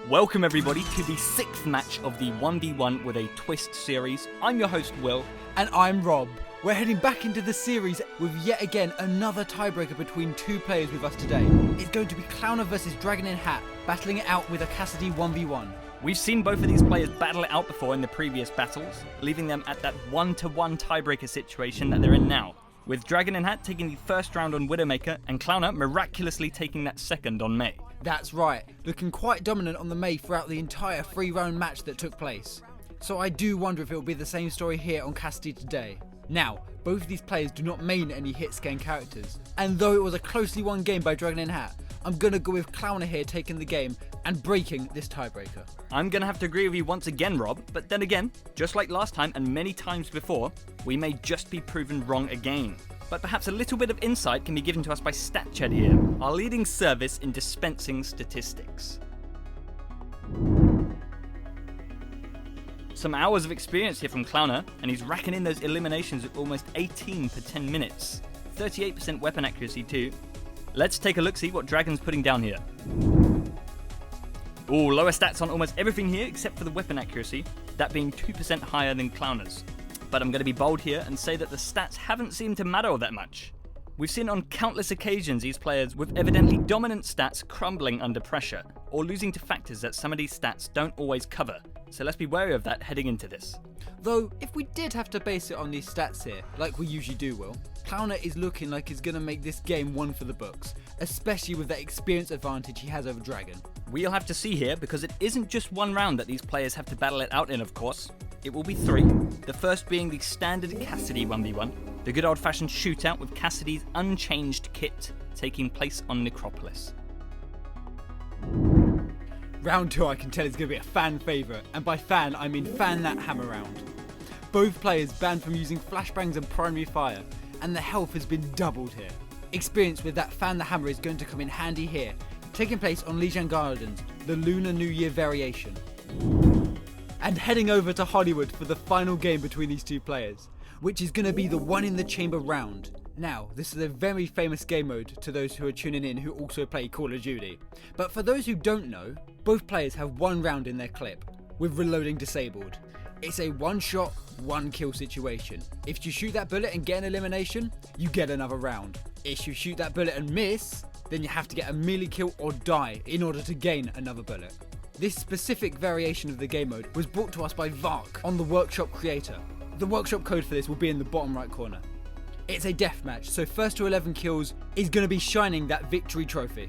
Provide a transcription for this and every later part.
Welcome everybody to the 6th match of the 1v1 with a twist series. I'm your host Will. And I'm Rob. We're heading back into the series with yet again another tiebreaker between two players with us today. It's going to be Clowner versus DragonInHat, battling it out with a Cassidy 1v1. We've seen both of these players battle it out before in the previous battles, leaving them at that 1-to-1 tiebreaker situation that they're in now, with DragonInHat taking the first round on Widowmaker and Clowner miraculously taking that second on Mei. That's right, looking quite dominant on the Mei throughout the entire 3-round match that took place. So I do wonder if it will be the same story here on Cassidy today. Now, both of these players do not main any hit-scan characters, and though it was a closely won game by DragonInHat, I'm gonna go with Clowner here taking the game and breaking this tiebreaker. I'm gonna have to agree with you once again, Rob, but then again, just like last time and many times before, we may just be proven wrong again. But perhaps a little bit of insight can be given to us by StatChed here, our leading service in dispensing statistics. Some hours of experience here from Clowner, and he's racking in those eliminations with almost 18 per 10 minutes. 38% weapon accuracy too. Let's take a look-see what Dragon's putting down here. Ooh, lower stats on almost everything here except for the weapon accuracy, that being 2% higher than Clowner's. But I'm going to be bold here and say that the stats haven't seemed to matter all that much. We've seen on countless occasions these players with evidently dominant stats crumbling under pressure, or losing to factors that some of these stats don't always cover, so let's be wary of that heading into this. Though, if we did have to base it on these stats here, like we usually do, Will, Clowner is looking like he's going to make this game one for the books, especially with that experience advantage he has over Dragon. We'll have to see here, because it isn't just one round that these players have to battle it out in, of course. It will be 3, the first being the standard Cassidy 1v1, the good old-fashioned shootout with Cassidy's unchanged kit taking place on Necropolis. Round 2 I can tell is going to be a fan favourite, and by fan I mean fan that hammer round. Both players banned from using flashbangs and primary fire, and the health has been doubled here. Experience with that fan the hammer is going to come in handy here, taking place on Lijiang Gardens, the Lunar New Year variation. And heading over to Hollywood for the final game between these two players, which is going to be the one in the chamber round. Now, this is a very famous game mode to those who are tuning in who also play Call of Duty. But for those who don't know, both players have one round in their clip, with reloading disabled. It's a one-shot, one-kill situation. If you shoot that bullet and get an elimination, you get another round. If you shoot that bullet and miss, then you have to get a melee kill or die in order to gain another bullet. This specific variation of the game mode was brought to us by Vark on the Workshop Creator. The Workshop code for this will be in the bottom right corner. It's a deathmatch, so first to 11 kills is going to be shining that victory trophy.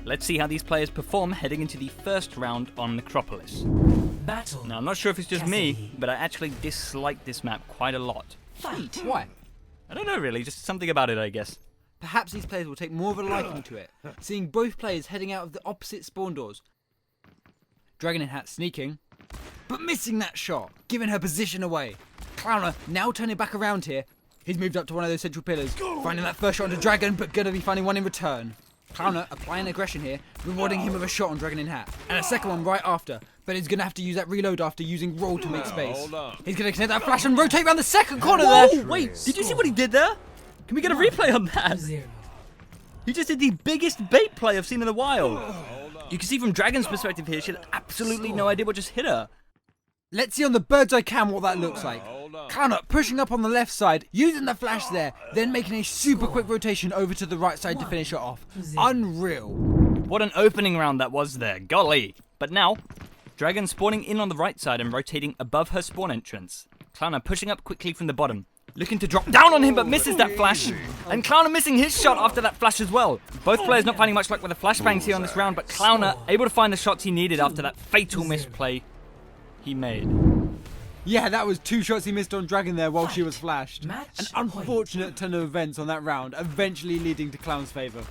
Let's see how these players perform heading into the first round on Necropolis. Battle. Now, I'm not sure if it's just Cassidy. me, but I actually dislike this map quite a lot. Fight. Why? I don't know really, just something about it I guess. Perhaps these players will take more of a liking to it, seeing both players heading out of the opposite spawn doors. DragonInHat sneaking, but missing that shot, giving her position away. Clowner now turning back around here. He's moved up to one of those central pillars, finding that first shot onto Dragon, but gonna be finding one in return. Clowner applying aggression here, rewarding him with a shot on DragonInHat, and a second one right after, but he's gonna have to use that reload after using roll to make space. He's gonna connect that flash and rotate around the second corner there. Wait, did you see what he did there? Can we get a replay on that? 0. He just did the biggest bait play I've seen in a while. You can see from Dragon's perspective here, she had absolutely no idea what just hit her. Let's see on the bird's eye cam what that looks like. Clowner pushing up on the left side, using the flash there, then making a super quick rotation over to the right side to finish it off. Unreal. What an opening round that was there, golly. But now, Dragon spawning in on the right side and rotating above her spawn entrance. Clowner pushing up quickly from the bottom, looking to drop down on him but misses that flash. And Clowner missing his shot after that flash as well. Both players not finding much luck with the flashbangs here on this round, but Clowner able to find the shots he needed after that fatal misplay he made. Yeah, that was 2 shots he missed on Dragon there while she was flashed. Match An unfortunate turn of events on that round, eventually leading to Clown's favour.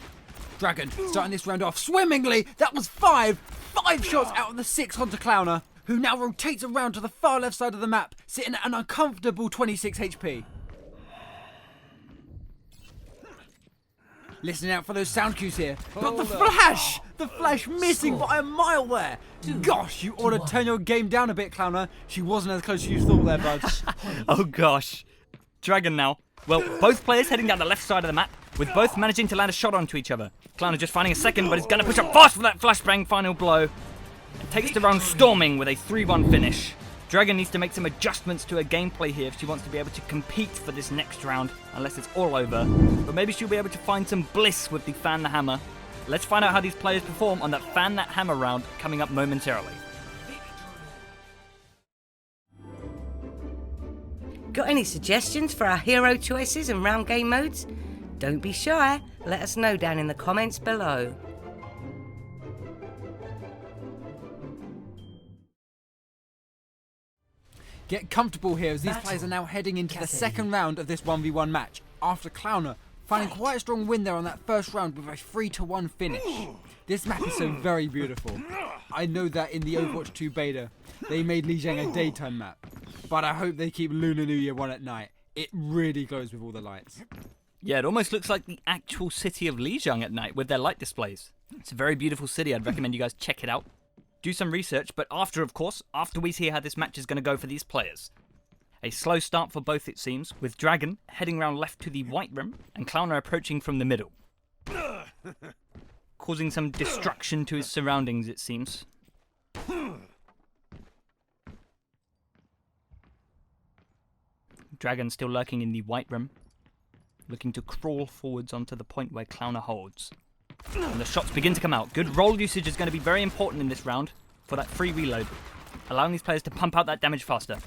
Dragon starting this round off swimmingly. That was 5 shots out of the 6 onto Clowner, who now rotates around to the far left side of the map, sitting at an uncomfortable 26 HP. Listening out for those sound cues here. But the flash! The flash missing by a mile there. Gosh, you ought to turn your game down a bit, Clowner. She wasn't as close as you thought there, bud. Oh gosh. Dragon now. Well, both players heading down the left side of the map, with both managing to land a shot onto each other. Clowner just finding a second, but he's going to push up fast for that flashbang final blow. and takes the round storming with a 3-1 finish. Dragon needs to make some adjustments to her gameplay here if she wants to be able to compete for this next round, unless it's all over. But maybe she'll be able to find some bliss with the Fan the Hammer. Let's find out how these players perform on that Fan That Hammer round coming up momentarily. Got any suggestions for our hero choices and round game modes? Don't be shy, let us know down in the comments below. Get comfortable here as these players are now heading into the second round of this 1v1 match, after Clowner finding quite a strong win there on that first round with a 3-1 finish. This map is so very beautiful. I know that in the Overwatch 2 beta, they made Lijiang a daytime map, but I hope they keep Lunar New Year 1 at night. It really glows with all the lights. Yeah, it almost looks like the actual city of Lijiang at night with their light displays. It's a very beautiful city. I'd recommend you guys check it out. Do some research, but after we see how this match is going to go for these players. A slow start for both, it seems, with Dragon heading round left to the white rim and Clowner approaching from the middle. Causing some destruction to his surroundings, it seems. Dragon still lurking in the white rim, looking to crawl forwards onto the point where Clowner holds. And the shots begin to come out. Good roll usage is going to be very important in this round for that free reload, allowing these players to pump out that damage faster.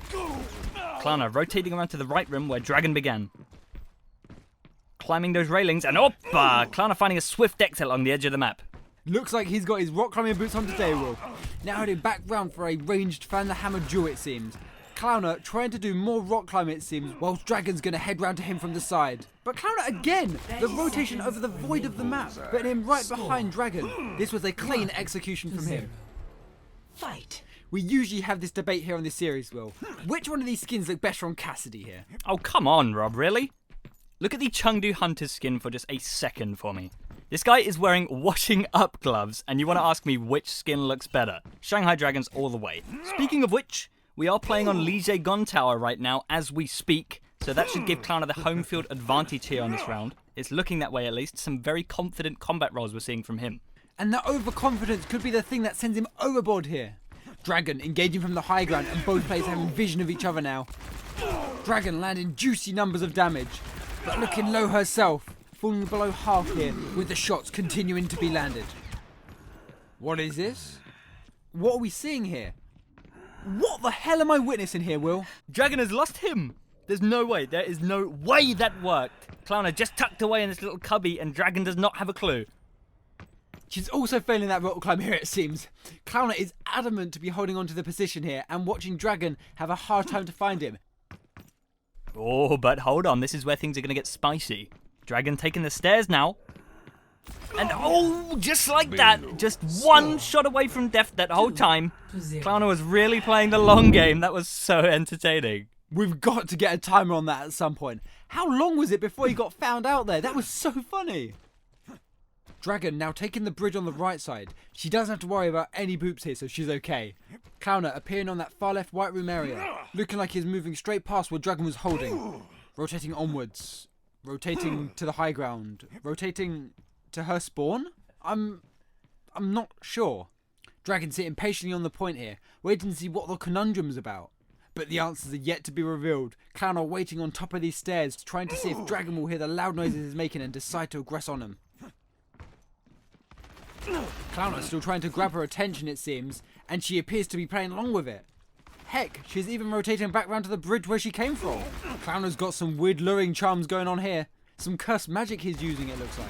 Clowner rotating around to the right rim where Dragon began. Climbing those railings and Clowner finding a swift exit along the edge of the map. Looks like he's got his rock climbing boots on today, Will. Now heading back round for a ranged Fan the Hammer duel, it seems. Clowner trying to do more rock climbing, it seems, whilst Dragon's going to head round to him from the side. But Clowner again, the rotation over the void of the map, putting him right behind Dragon. This was a clean execution from him. Fight. We usually have this debate here on this series, Will. Which one of these skins look better on Cassidy here? Oh, come on, Rob, really? Look at the Chengdu Hunter's skin for just a second for me. This guy is wearing washing up gloves, and you want to ask me which skin looks better? Shanghai Dragons all the way. Speaking of which, we are playing on Lijiang Tower right now as we speak, so that should give Clowner the home field advantage here on this round. It's looking that way at least. Some very confident combat rolls we're seeing from him. And that overconfidence could be the thing that sends him overboard here. Dragon engaging from the high ground and both players having vision of each other now. Dragon landing juicy numbers of damage, but looking low herself, falling below half here with the shots continuing to be landed. What is this? What are we seeing here? What the hell am I witnessing here, Will? Dragon has lost him. There's no way. There is no way that worked. Clowner just tucked away in this little cubby and Dragon does not have a clue. She's also failing that rock climb here, it seems. Clowner is adamant to be holding on to the position here and watching Dragon have a hard time to find him. Oh, but hold on. This is where things are going to get spicy. Dragon taking the stairs now. And just like that, just one shot away from death that whole time. Clowner was really playing the long game. That was so entertaining. We've got to get a timer on that at some point. How long was it before he got found out there? That was so funny. Dragon now taking the bridge on the right side. She doesn't have to worry about any boops here, so she's okay. Clowner appearing on that far left white room area, looking like he's moving straight past where Dragon was holding. Rotating onwards. Rotating to the high ground. Rotating to her spawn? I'm not sure. Dragon sitting patiently on the point here, waiting to see what the conundrum's about. But the answers are yet to be revealed. Clowner waiting on top of these stairs, trying to see if Dragon will hear the loud noises he's making and decide to aggress on him. Clowner still trying to grab her attention, it seems, and she appears to be playing along with it. Heck, she's even rotating back round to the bridge where she came from. Clowner's got some weird luring charms going on here. Some cursed magic he's using, it looks like.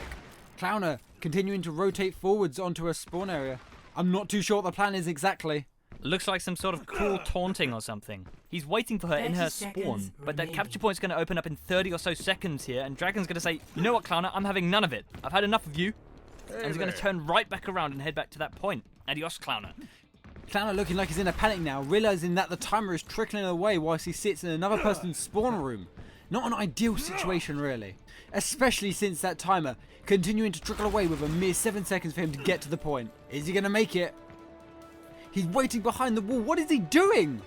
Clowner continuing to rotate forwards onto her spawn area. I'm not too sure what the plan is exactly. Looks like some sort of cool taunting or something. He's waiting for her in her spawn, but that capture point's going to open up in 30 or so seconds here, and Dragon's going to say, you know what, Clowner, I'm having none of it. I've had enough of you. And he's going to turn right back around and head back to that point. Adios, Clowner. Clowner looking like he's in a panic now, realising that the timer is trickling away whilst he sits in another person's spawn room. Not an ideal situation, really. Especially since that timer continuing to trickle away with a mere 7 seconds for him to get to the point. Is he going to make it? He's waiting behind the wall. What is he doing?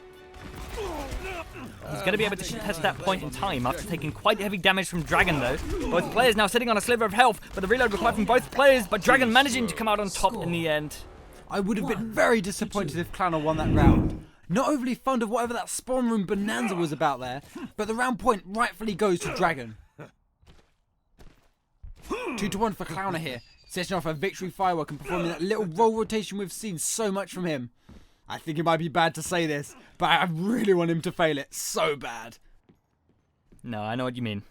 He's going to be able to contest that point in time after taking quite heavy damage from Dragon, though. Both players now sitting on a sliver of health, but the reload required from both players, but Dragon managing to come out on top in the end. I would have been very disappointed if Clowner won that round. Not overly fond of whatever that spawn room bonanza was about there, but the round point rightfully goes to Dragon. 2-1 for Clowner here, setting off a victory firework and performing that little roll rotation we've seen so much from him. I think it might be bad to say this, but I really want him to fail it so bad. No, I know what you mean.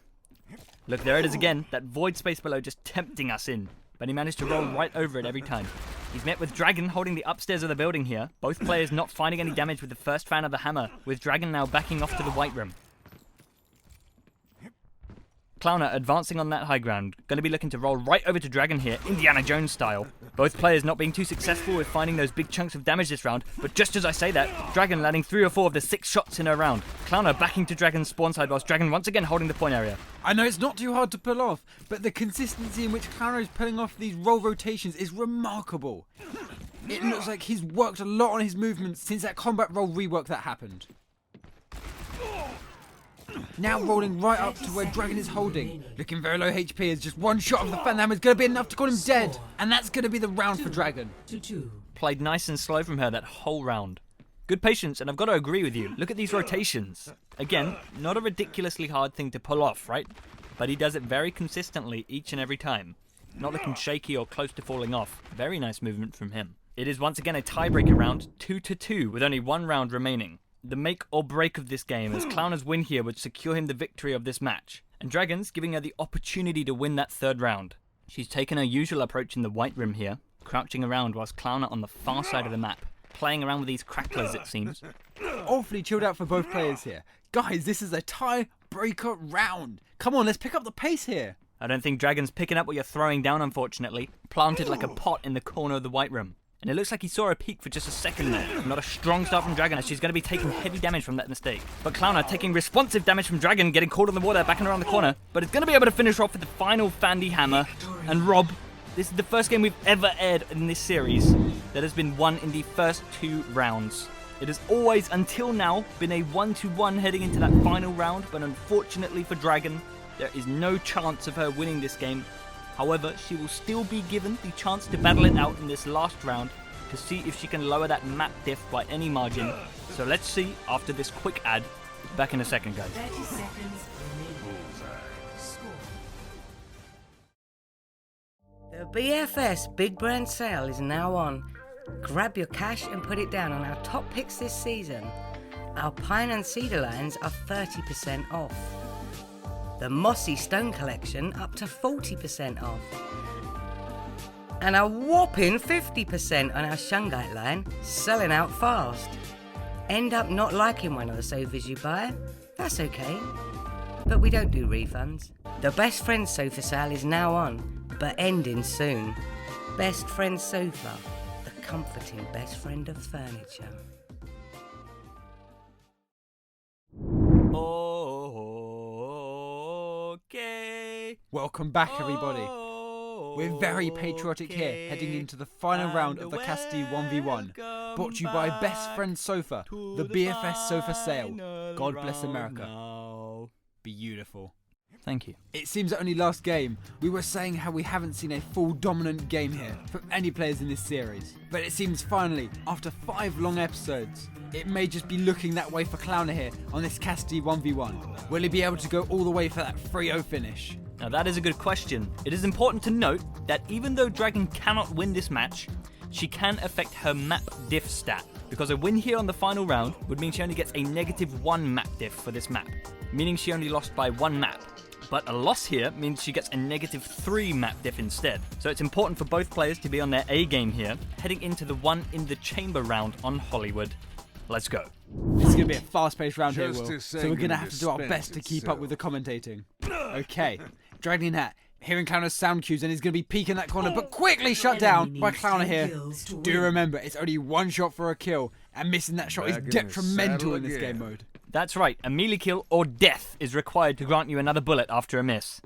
Look, there it is again, that void space below just tempting us in. But he managed to roll right over it every time. He's met with Dragon holding the upstairs of the building here. Both players not finding any damage with the first fan of the hammer, with Dragon now backing off to the white room. Clowner advancing on that high ground, going to be looking to roll right over to Dragon here, Indiana Jones style. Both players not being too successful with finding those big chunks of damage this round, but just as I say that, Dragon landing 3 or 4 of the 6 shots in a round. Clowner backing to Dragon's spawn side whilst Dragon once again holding the point area. I know it's not too hard to pull off, but the consistency in which Clowner is pulling off these roll rotations is remarkable. It looks like he's worked a lot on his movements since that combat roll rework that happened. Now rolling right up to where Dragon is holding. Looking very low HP as just one shot of the fan hammer is going to be enough to call him dead. And that's going to be the round for Dragon. Played nice and slow from her that whole round. Good patience, and I've got to agree with you. Look at these rotations. Again, not a ridiculously hard thing to pull off, right? But he does it very consistently each and every time. Not looking shaky or close to falling off. Very nice movement from him. It is once again a tiebreaker round, 2-2, with only 1 round remaining. The make or break of this game, as Clowner's win here would secure him the victory of this match, and Dragon's giving her the opportunity to win that 3rd round. She's taken her usual approach in the white room here, crouching around whilst Clowner on the far side of the map, playing around with these cracklers it seems. Awfully chilled out for both players here. Guys, this is a tiebreaker round. Come on, let's pick up the pace here. I don't think Dragon's picking up what you're throwing down, unfortunately, planted like a pot in the corner of the white room. And it looks like he saw her peek for just a second there. Not a strong start from Dragon, as she's going to be taking heavy damage from that mistake. But Clowner taking responsive damage from Dragon, getting caught in the water, backing around the corner. But it's going to be able to finish off with the final Fandy hammer. And Rob, this is the first game we've ever aired in this series that has been won in the first 2 rounds. It has always, until now, been a 1-1 heading into that final round. But unfortunately for Dragon, there is no chance of her winning this game. However, she will still be given the chance to battle it out in this last round to see if she can lower that map diff by any margin. So let's see after this quick ad. Back in a second, guys. 30 seconds remaining. The BFS Big Brand Sale is now on. Grab your cash and put it down on our top picks this season. Our Pine and Cedar lines are 30% off. The Mossy Stone Collection up to 40% off. And a whopping 50% on our Shungite line, selling out fast. End up not liking one of the sofas you buy? That's okay. But we don't do refunds. The Best Friends sofa sale is now on, but ending soon. Best Friends sofa, the comforting best friend of furniture. Okay. Welcome back, everybody. We're very patriotic here, heading into the final round of the Cassidy 1v1, brought to you by Best Friend Sofa, the BFS Sofa Sale. God bless America. Beautiful. Thank you. It seems that only last game, we were saying how we haven't seen a full dominant game here from any players in this series. But it seems finally, after 5 long episodes, it may just be looking that way for Clowner here on this Cassidy 1v1. Will he be able to go all the way for that 3-0 finish? Now that is a good question. It is important to note that even though Dragon cannot win this match, she can affect her map diff stat, because a win here on the final round would mean she only gets a -1 map diff for this map, meaning she only lost by 1 map. But a loss here means she gets a -3 map diff instead. So it's important for both players to be on their A game here, heading into the one in the chamber round on Hollywood. Let's go. This is going to be a fast-paced round here, Will, so we're going to have to do our best to keep up with the commentating. Okay, DragonInHat, hearing Clowner's sound cues, and he's going to be peeking that corner, but quickly shut down by Clowner here. Do remember, it's only 1 shot for a kill, and missing that shot is detrimental in this game mode. That's right, a melee kill or death is required to grant you another bullet after a miss.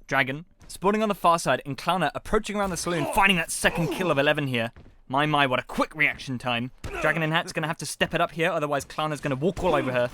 Dragon, spawning on the far side, and Clowner approaching around the saloon, finding that second kill of 11 here. My, what a quick reaction time. DragonInHat's going to have to step it up here, otherwise Clowner's going to walk all over her.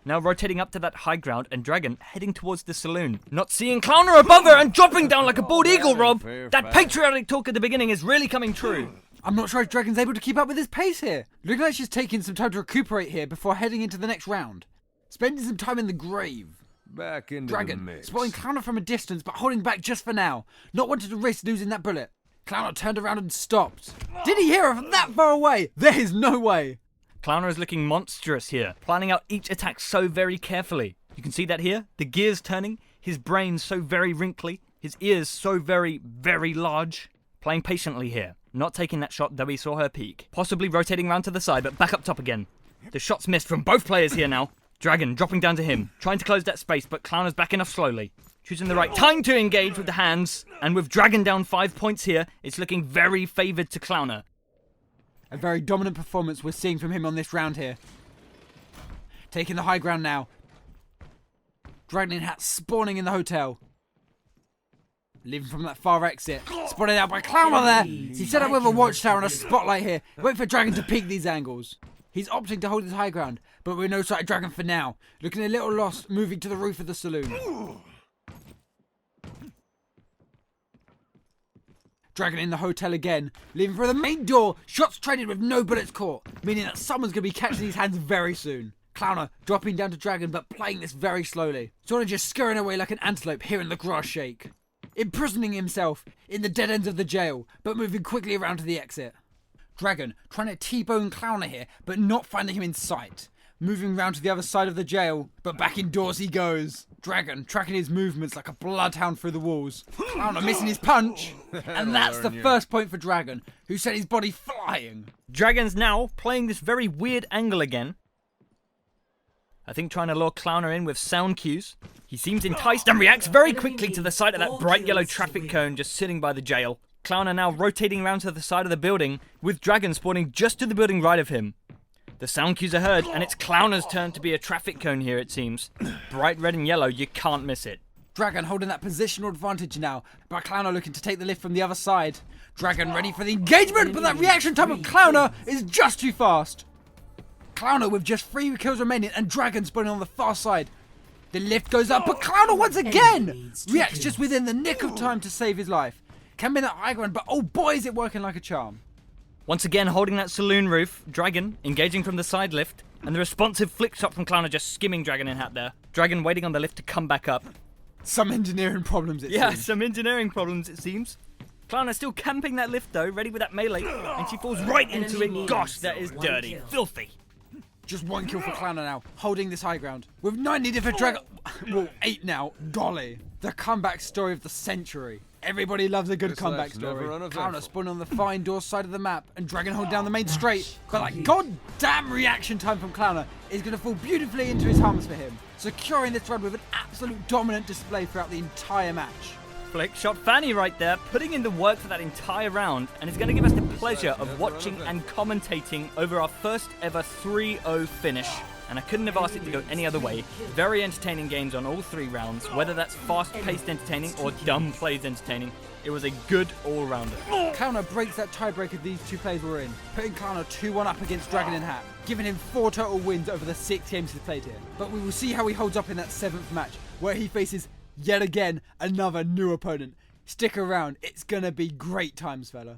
Now rotating up to that high ground, and Dragon heading towards the saloon. Not seeing Clowner above her and dropping down like a bald eagle, Rob. That patriotic talk at the beginning is really coming true. I'm not sure if Dragon's able to keep up with his pace here. Looking like she's taking some time to recuperate here before heading into the next round. Spending some time in the grave. Back into the Dragon, mix. spotting Clowner from a distance but holding back just for now. Not wanting to risk losing that bullet. Clowner turned around and stopped. Did he hear her from that far away? There is no way. Clowner is looking monstrous here, planning out each attack so very carefully. You can see that here, the gears turning, his brain so very wrinkly, his ears so very, very large. Playing patiently here, not taking that shot though he saw her peek. Possibly rotating round to the side, but back up top again. The shot's missed from both players here now. Dragon dropping down to him, trying to close that space, but Clowner's backing off slowly. Choosing the right time to engage with the hands, and with Dragon down 5 points here, it's looking very favoured to Clowner. A very dominant performance we're seeing from him on this round here. Taking the high ground now. DragonInHat spawning in the hotel. Leaving from that far exit. Spotted out by Clowner there. He set up with a watchtower and a spotlight here. Wait for Dragon to peek these angles. He's opting to hold his high ground, but we're no sight of Dragon for now. Looking a little lost, moving to the roof of the saloon. Dragon in the hotel again, leaving for the main door. Shots traded with no bullets caught, meaning that someone's going to be catching these hands very soon. Clowner dropping down to Dragon, but playing this very slowly. Sort of just scurrying away like an antelope hearing the grass shake. Imprisoning himself in the dead ends of the jail, but moving quickly around to the exit. Dragon trying to T-bone Clowner here, but not finding him in sight. Moving round to the other side of the jail, but back indoors he goes. Dragon tracking his movements like a bloodhound through the walls. Clowner missing his punch. And that's the first point for Dragon, who sent his body flying. Dragon's now playing this very weird angle again. I think trying to lure Clowner in with sound cues. He seems enticed and reacts very quickly to the sight of that bright yellow traffic cone just sitting by the jail. Clowner now rotating around to the side of the building, with Dragon spawning just to the building right of him. The sound cues are heard, and it's Clowner's turn to be a traffic cone here, it seems. Bright red and yellow, you can't miss it. Dragon holding that positional advantage now, but Clowner looking to take the lift from the other side. Dragon ready for the engagement, but that reaction time of Clowner is just too fast. Clowner with just 3 kills remaining, and Dragon spawning on the far side. The lift goes up, but Clowner once again reacts just within the nick of time to save his life. Can be that high ground, but oh boy is it working like a charm. Once again holding that saloon roof, Dragon engaging from the side lift, and the responsive flick shot from Clowner just skimming DragonInHat there. Dragon waiting on the lift to come back up. Some engineering problems it Yeah, seems. some engineering problems it seems. Clowner still camping that lift though, ready with that melee, and she falls right into it. Gosh, that is dirty, filthy. Just 1 kill for Clowner now, holding this high ground. With 9 needed for Dragon... well, 8 now. Golly. The comeback story of the century. Everybody loves a good This comeback life's never story. uneventful. Clowner spawning on the far indoor side of the map, and Dragon hold down the main straight. But like goddamn reaction time from Clowner is going to fall beautifully into his hands for him, securing this run with an absolute dominant display throughout the entire match. Flick shot Fanny right there, putting in the work for that entire round, and it's going to give us the pleasure of watching and commentating over our first ever 3-0 finish. And I couldn't have asked it to go any other way. Very entertaining games on all 3 rounds, whether that's fast-paced entertaining or dumb plays entertaining. It was a good all-rounder. Clowner breaks that tiebreaker these 2 players were in, putting Clowner 2-1 up against DragonInHat, giving him 4 total wins over the 6 games he's played here. But we will see how he holds up in that 7th match, where he faces, yet again, another new opponent. Stick around, it's gonna be great times, fella.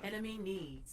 Enemy needs